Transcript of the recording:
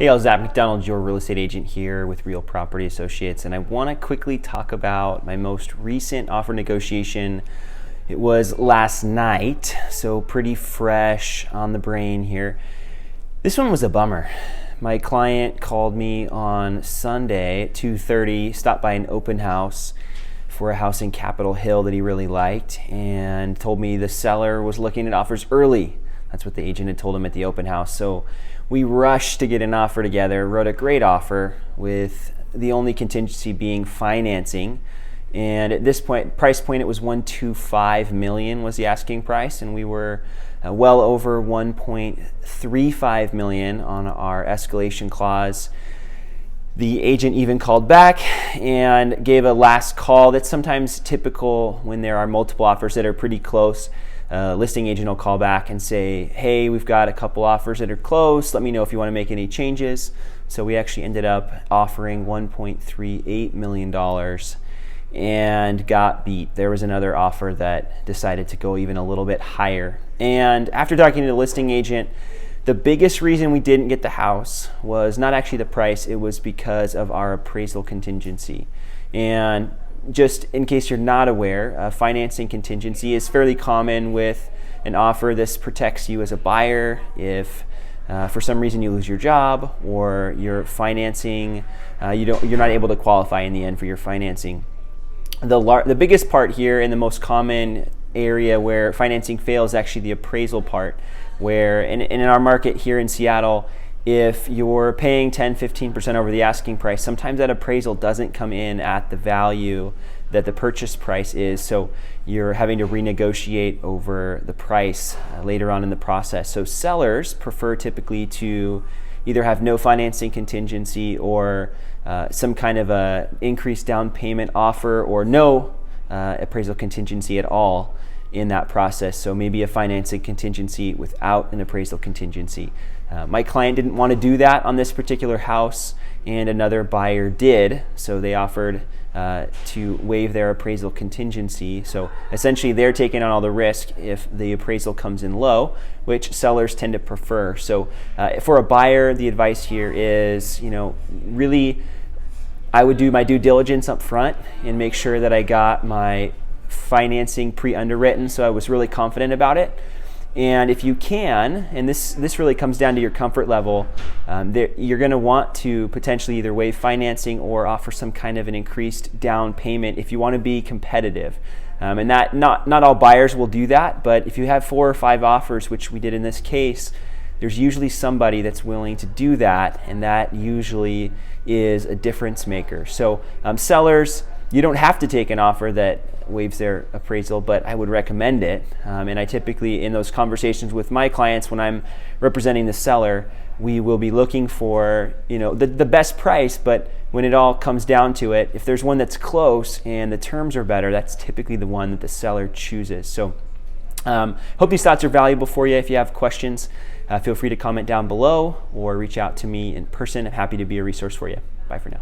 Hey, I was Zach McDonald, your real estate agent here with Real Property Associates, and I want to quickly talk about my most recent offer negotiation. It was last night, so pretty fresh on the brain here. This one was a bummer. My client called me on Sunday at 2:30, stopped by an open house for a house in Capitol Hill that he really liked, and told me the seller was looking at offers early. That's what the agent had told him at the open house. So we rushed to get an offer together, wrote a great offer with the only contingency being financing. And at this point, price point, it was $1.25 million was the asking price, and we were well over $1.35 million on our escalation clause. The agent even called back and gave a last call. That's sometimes typical when there are multiple offers that are pretty close. Listing agent will call back and say, hey, we've got a couple offers that are close. Let me know if you want to make any changes. So we actually ended up offering $1.38 million and got beat. There was another offer that decided to go even a little bit higher. And after talking to the listing agent, the biggest reason we didn't get the house was not actually the price, it was because of our appraisal contingency. And just in case you're not aware, financing contingency is fairly common with an offer. This protects you as a buyer if for some reason you lose your job or your financing, you're not able to qualify in the end for your financing. The biggest part here and the most common area where financing fails is actually the appraisal part, where in our market here in Seattle, if you're paying 10-15% over the asking price, sometimes that appraisal doesn't come in at the value that the purchase price is, so you're having to renegotiate over the price later on in the process. So sellers prefer typically to either have no financing contingency or some kind of a increased down payment offer or no appraisal contingency at all in that process. So maybe a financing contingency without an appraisal contingency. My client didn't want to do that on this particular house, and another buyer did, so they offered to waive their appraisal contingency. So essentially they're taking on all the risk if the appraisal comes in low, which sellers tend to prefer. So for a buyer, the advice here is, really I would do my due diligence up front and make sure that I got my financing pre-underwritten, so I was really confident about it. And if you can, and this really comes down to your comfort level, you're going to want to potentially either waive financing or offer some kind of an increased down payment if you want to be competitive. And that not all buyers will do that, but if you have 4 or 5 offers, which we did in this case, there's usually somebody that's willing to do that, and that usually is a difference maker. So sellers, you don't have to take an offer that waives their appraisal, but I would recommend it. And I typically, in those conversations with my clients, when I'm representing the seller, we will be looking for the best price, but when it all comes down to it, if there's one that's close and the terms are better, that's typically the one that the seller chooses. So hope these thoughts are valuable for you. If you have questions, feel free to comment down below or reach out to me in person. I'm happy to be a resource for you. Bye for now.